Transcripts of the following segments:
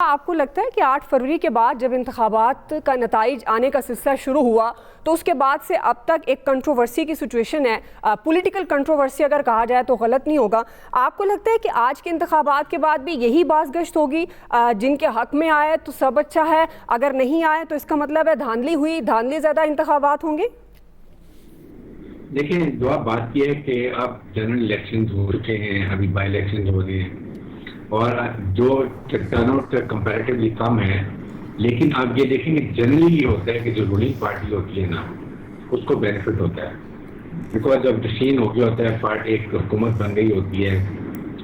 आपको लगता है कि 8 फरवरी के बाद जब इंतखाबात का नताइज आने का सिलसिला शुरू हुआ तो उसके बाद से अब तक एक कंट्रोवर्सी की सिचुएशन है, पॉलिटिकल कंट्रोवर्सी अगर कहा जाए तो गलत नहीं होगा। आपको लगता है कि आज के इंतखाबात के बाद भी यही बाज़ गश्त होगी, जिनके हक में आए तो सब अच्छा है, अगर नहीं आए तो इसका मतलब है धांधली हुई, धांधली ज़्यादा इंतखाबात होंगे? देखिए, जो आप बात की है कि अब जनरल इलेक्शन हो चुके हैं, अभी बाई इलेक्शन हो रहे हैं और जो टर्नआउट कंपैरेटिवली कम है, लेकिन आप ये देखेंगे जनरली ये होता है कि जो रूलिंग पार्टी होती है ना, उसको बेनिफिट होता है। बिकॉज जब मशीन हो गया होता है, पार्टी एक हुकूमत बन गई होती है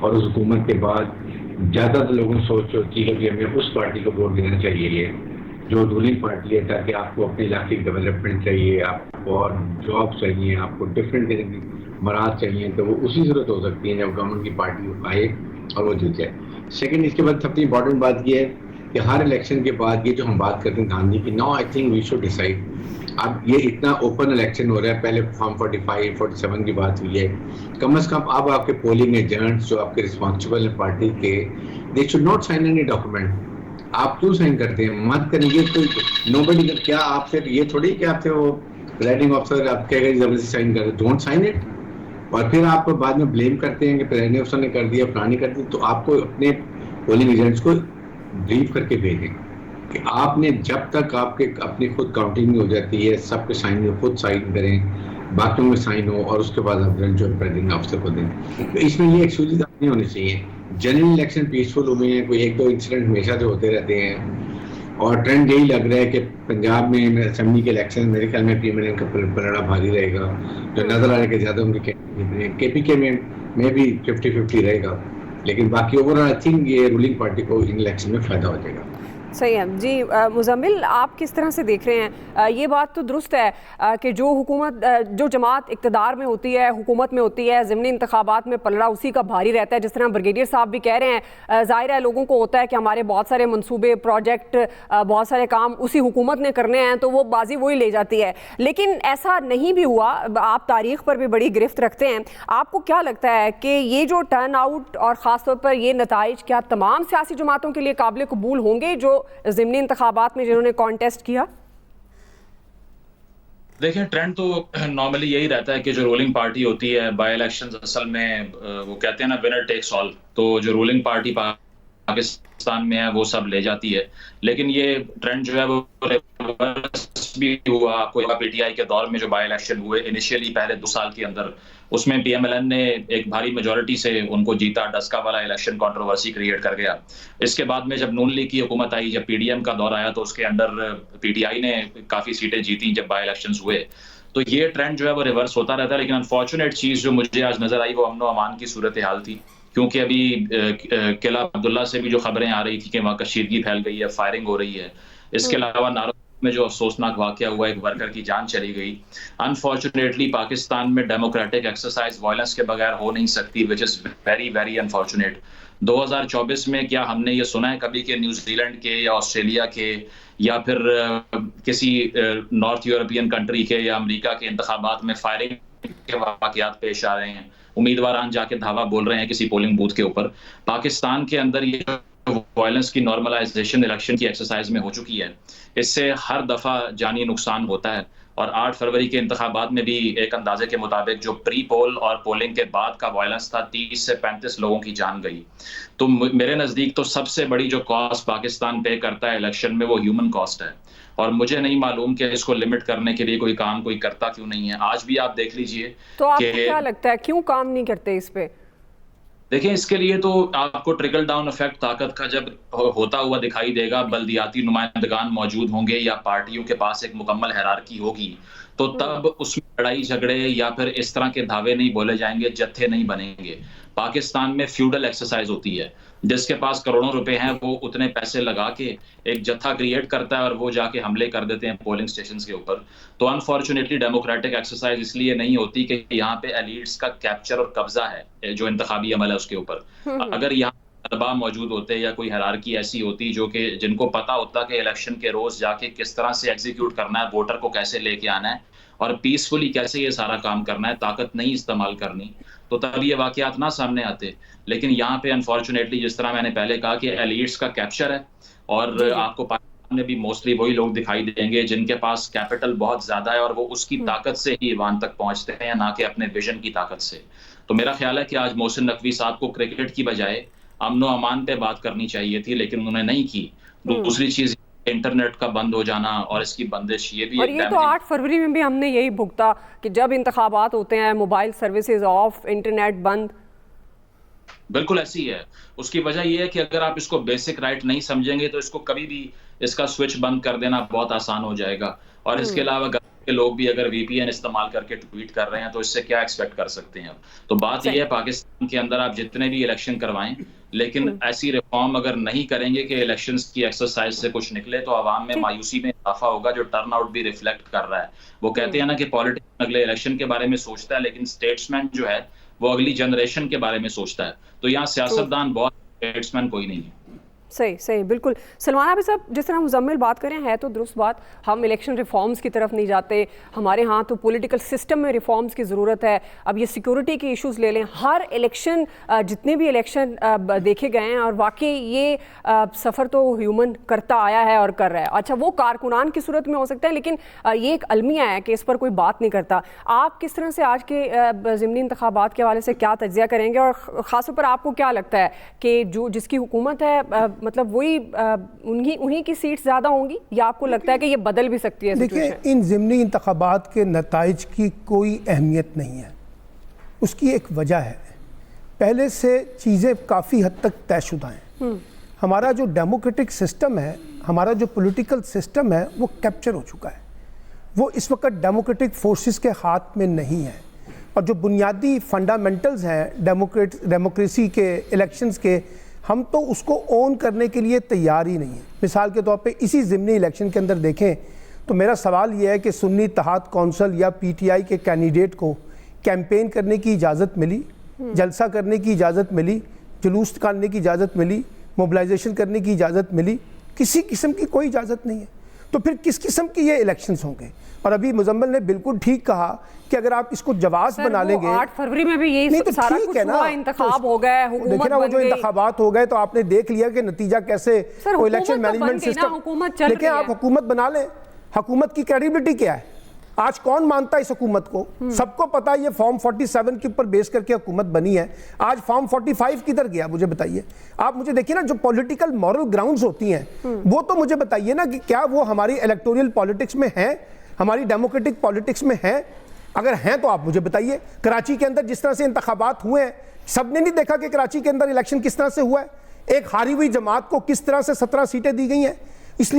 और उस हुकूमत के बाद ज़्यादातर लोगों की सोच होती है कि हमें उस पार्टी को वोट देना चाहिए जो रूलिंग पार्टी है, ताकि आपको अपने इलाके की डेवलपमेंट चाहिए, आपको और जॉब चाहिए, आपको डिफरेंट तरह की मराज चाहिए, तो वो उसी जरूरत हो सकती है जब गवर्नमेंट की पार्टी आए और वो जीत जाए। सेकेंड, इसके बाद सबसे इंपॉर्टेंट बात ये है कि हर इलेक्शन के बाद ये जो हम बात करते हैं गांधी की, now I think we should decide. अब ये इतना ओपन इलेक्शन हो रहा है, पहले फॉर्म 45, 47 की बात हुई है, कम से कम अब आपके पोलिंग एजेंट्स जो आपके रिस्पॉन्सिबल है पार्टी के, they should not sign any document. आप क्यों साइन करते हैं? मत करेंगे तो नोबडी, क्या आपसे ये थोड़ी कि आपसे वो प्रेजाइडिंग ऑफिसर आप कहेगा जबरदस्ती साइन कर, डोंट साइन इट। और फिर आप बाद में ब्लेम करते हैं कि प्रेसिडेंट ऑफिसर ने कर दिया, फलानी कर दी। तो आपको अपने पोलिंग एजेंट्स को ब्रीफ करके भेजें कि आपने जब तक आपके अपनी खुद काउंटिंग नहीं हो जाती है, सबके साइन खुद साइन करें, बाकियों में साइन हो और उसके बाद आप जो प्रेसिडेंट ऑफिसर को दें। तो इसमें ये एक्सक्यूज नहीं होनी चाहिए। जनरल इलेक्शन पीसफुल हुए हैं, कोई एक दो इंसिडेंट हमेशा से होते रहते हैं और ट्रेंड यही लग रहा है कि पंजाब में असेंबली के इलेक्शन मेरे ख्याल में पीएमएल का पलड़ा भारी रहेगा, जो नजर आ रहा है कि ज्यादा उनके केपीके में भी 50-50 रहेगा, लेकिन बाकी ओवरऑल आई थिंक ये रूलिंग पार्टी को इन इलेक्शन में फायदा हो जाएगा। सही है जी। मुज़म्मिल, आप किस तरह से देख रहे हैं? ये बात तो दुरुस्त है कि जो हुकूमत, जो जमात इक़्तिदार में होती है, हुकूमत में होती है, ज़िमनी इंतखाबात में पलड़ा उसी का भारी रहता है। जिस तरह ब्रिगेडियर साहब भी कह रहे हैं, ज़ाहिर है लोगों को होता है कि हमारे बहुत सारे मंसूबे, प्रोजेक्ट, बहुत सारे काम उसी हुकूमत ने करने हैं, तो वो बाजी वही ले जाती है। लेकिन ऐसा नहीं भी हुआ। आप तारीख पर भी बड़ी गिरफ्त रखते हैं। आपको क्या लगता है कि ये जो टर्न आउट और ख़ास तौर पर ये नताइज क्या तमाम सियासी जमातों के लिए काबिल कबूल होंगे जो ज़िमनी इंतखाबात में जिन्होंने कॉन्टेस्ट किया? देखिए, ट्रेंड तो नॉर्मली यही रहता है कि जो रूलिंग पार्टी होती है बाय इलेक्शंस असल में वो कहते हैं ना विनर टेक्स ऑल, तो जो रूलिंग पार्टी पाकिस्तान में है वो सब ले जाती है। लेकिन ये ट्रेंड जो है वो रिवर्स भी हुआ। आपको पीटीआई के दौर में जो बाय इलेक्शन हुए इनिशियली पहले 2 साल के अंदर, उसमें पीएमएलएन ने एक भारी मेजॉरिटी से उनको जीता, डस्का वाला इलेक्शन कंट्रोवर्सी क्रिएट कर गया। इसके बाद में जब नून लीग की हुकूमत आई, जब पीडीएम का दौर आया, तो उसके अंडर पीटीआई ने काफी सीटें जीती जब बाय इलेक्शंस हुए। तो ये ट्रेंड जो है वो रिवर्स होता रहता है। लेकिन अनफॉर्चुनेट चीज जो मुझे आज नजर आई वो अमन अमान की सूरत हाल थी, क्योंकि अभी किला अब्दुल्ला से भी जो खबरें आ रही थी कि वहाँ कशीदगी फैल गई है, फायरिंग हो रही है। इसके अलावा नारो में जो अफसोसनाक वाकया हुआ, एक वर्कर की जान चली गई। अनफॉर्चुनेटली पाकिस्तान में डेमोक्रेटिक एक्सरसाइज वायलेंस के बगैर हो नहीं सकती, which is very very unfortunate. 2024 में क्या हमने ये सुना है कभी कि न्यूजीलैंड के या ऑस्ट्रेलिया के या फिर किसी नॉर्थ यूरोपियन कंट्री के या अमेरिका के इंतखाबात में फायरिंग के वाकयात पेश आ रहे हैं, उम्मीदवार जाके धावा बोल रहे हैं किसी पोलिंग बूथ के ऊपर? पाकिस्तान के अंदर ये वायलेंस की नॉर्मलाइजेशन इलेक्शन की एक्सरसाइज में हो चुकी है। इससे हर दफा जानी नुकसान होता है। और 8 फरवरी के इंतखाबात में भी एक अंदाजे के मुताबिक जो प्री पोल और पोलिंग के बाद का वायलेंस था, 30 से 35 लोगों की जान गई। तो मेरे नजदीक तो सबसे बड़ी जो कॉस्ट पाकिस्तान पे करता है इलेक्शन में वो ह्यूमन कॉस्ट है। और मुझे नहीं मालूम कि इसको लिमिट करने के लिए कोई काम कोई करता क्यों नहीं है। आज भी आप देख लीजिए। तो आपको क्या लगता है क्यों काम नहीं करते इस पे? देखिए, इसके लिए तो आपको ट्रिकल डाउन इफेक्ट ताकत का जब होता हुआ दिखाई देगा, बल्दियाती नुमाइंदगान मौजूद होंगे या पार्टियों के पास एक मुकम्मल हायरार्की होगी, तो तब उसमें लड़ाई झगड़े या फिर इस तरह के धावे नहीं बोले जाएंगे, जत्थे नहीं बनेंगे। पाकिस्तान में फ्यूडल एक्सरसाइज होती है, जिसके पास करोड़ों रुपए हैं वो उतने पैसे लगा के एक जत्था क्रिएट करता है और वो जाके हमले कर देते हैं पोलिंग स्टेशंस के ऊपर। तो अनफॉर्चुनेटली डेमोक्रेटिक एक्सरसाइज इसलिए नहीं होती कि यहाँ पे एलीट्स का कैप्चर और कब्जा है जो इंतखाबी अमल है उसके ऊपर। अगर यहाँ तलबा मौजूद होते या कोई हायरार्की ऐसी होती जो कि जिनको पता होता कि इलेक्शन के रोज जाके किस तरह से एग्जीक्यूट करना है, वोटर को कैसे लेके आना है और पीसफुली कैसे ये सारा काम करना है, ताकत नहीं इस्तेमाल करनी, तो तब ये वाकयात ना सामने आते। लेकिन यहाँ पे अनफॉर्चुनेटली जिस तरह मैंने पहले कहा कि एलीट्स का कैप्चर है, और आपको पाकिस्तान में भी मोस्टली वही लोग दिखाई देंगे जिनके पास कैपिटल बहुत ज्यादा है और वो उसकी ताकत से ही ईवान तक पहुंचते हैं, ना कि अपने विजन की ताकत से। तो मेरा ख्याल है कि आज मोहसिन नकवी साहब को क्रिकेट की बजाय अमनो अमान पे बात करनी चाहिए थी, लेकिन उन्होंने नहीं की। दूसरी चीज इंटरनेट का बंद हो जाना और इसकी बंदिश, ये भी और ये तो 8 फरवरी में भी हमने यही भुगता कि जब इंतखाबात होते हैं मोबाइल सर्विसेज ऑफ, इंटरनेट बंद। बिल्कुल ऐसी है। उसकी वजह यह है कि अगर आप इसको बेसिक राइट नहीं समझेंगे तो इसको कभी भी इसका स्विच बंद कर देना बहुत आसान हो जाएगा। और इसके अलावा के लोग भी अगर VPN इस्तेमाल करके ट्वीट कर रहे हैं तो इससे क्या एक्सपेक्ट कर सकते हैं। तो बात यह है, पाकिस्तान के अंदर आप जितने भी इलेक्शन करवाएं, लेकिन ऐसी रिफॉर्म अगर नहीं करेंगे कि इलेक्शंस की एक्सरसाइज से कुछ निकले, तो आवाम में मायूसी में इजाफा होगा, जो टर्नआउट भी रिफ्लेक्ट कर रहा है। वो कहते हैं ना कि पॉलिटिशियन अगले इलेक्शन के बारे में सोचता है, लेकिन स्टेट्समैन जो है वो अगली जनरेशन के बारे में सोचता है। तो यहाँ सियासतदान बहुत, स्टेट्समैन कोई नहीं है। सही सही, बिल्कुल। सलमान अभी साहब, जिस तरह मुजम्मिल बात करें है तो दुरुस्त बात, हम इलेक्शन रिफॉर्म्स की तरफ नहीं जाते, हमारे यहाँ तो पॉलिटिकल सिस्टम में रिफॉर्म्स की ज़रूरत है। अब ये सिक्योरिटी के इश्यूज़ ले लें, हर इलेक्शन, जितने भी इलेक्शन देखे गए हैं, और वाकई ये सफ़र तो ह्यूमन करता आया है और कर रहा है। अच्छा, वो कारकुनान की सूरत में हो सकता है, लेकिन ये एक अलमिया है कि इस पर कोई बात नहीं करता। आप किस तरह से आज के ज़िमनी इंतखाबात के हवाले से क्या तज्ज़िया करेंगे, और ख़ासतौर पर आपको क्या लगता है कि जो जिसकी हुकूमत है, मतलब वही उन्हीं की सीट ज़्यादा होंगी, या आपको लगता है कि ये बदल भी सकती है? देखिए, इन ज़िमनी इंतखाबात के नताइज की कोई अहमियत नहीं है। उसकी एक वजह है, पहले से चीज़ें काफ़ी हद तक तयशुदा हैं। हमारा जो डेमोक्रेटिक सिस्टम है, हमारा जो पॉलिटिकल सिस्टम है, वो कैप्चर हो चुका है। वो इस वक्त डेमोक्रेटिक फोर्सेस के हाथ में नहीं है। और जो बुनियादी फंडामेंटल्स हैं डेमोक्रेसी के, इलेक्शंस के, हम तो उसको ओन करने के लिए तैयार ही नहीं है। मिसाल के तौर पे इसी ज़िमनी इलेक्शन के अंदर देखें तो मेरा सवाल यह है कि सुन्नी इत्तेहाद कौंसिल या PTI के कैंडिडेट को कैंपेन करने की इजाज़त मिली, जलसा करने की इजाज़त मिली, जुलूस निकालने की इजाज़त मिली, मोबिलाइजेशन करने की इजाज़त मिली? किसी किस्म की कोई इजाज़त नहीं है। तो फिर किस किस्म के ये इलेक्शंस होंगे? और अभी मुजम्मिल ने बिल्कुल ठीक कहा कि अगर आप इसको जवाब बना लेंगे, 8 फरवरी में भी यही तो सारा कुछ हुआ, इंतखाब हो गए, हुकूमत देखिए ना, वो जो बन गई। इंतखाबात हो गए तो आपने देख लिया कि नतीजा कैसे, वो इलेक्शन मैनेजमेंट सिस्टम। देखिए, आप हुकूमत बना लें, हुकूमत की क्रेडिबिलिटी क्या है? आज कौन मानता है इस हुकूमत को? सबको पता है ये फॉर्म 47 के ऊपर बेस करके हुकूमत बनी है। आज फॉर्म 45 किधर गया, मुझे बताइए। आप मुझे देखिए ना, जो पॉलिटिकल मॉरल ग्राउंड्स होती हैं वो तो मुझे बताइए ना कि क्या वो हमारी इलेक्टोरल पॉलिटिक्स में है, हमारी डेमोक्रेटिक पॉलिटिक्स में है? अगर हैं तो आप मुझे बताइए। कराची के अंदर जिस तरह से इंतखाबात हुए हैं, सबने नहीं देखा कि कराची के अंदर इलेक्शन किस तरह से हुआ है? एक हारी हुई जमात को किस तरह से 17 सीटें दी गई हैं।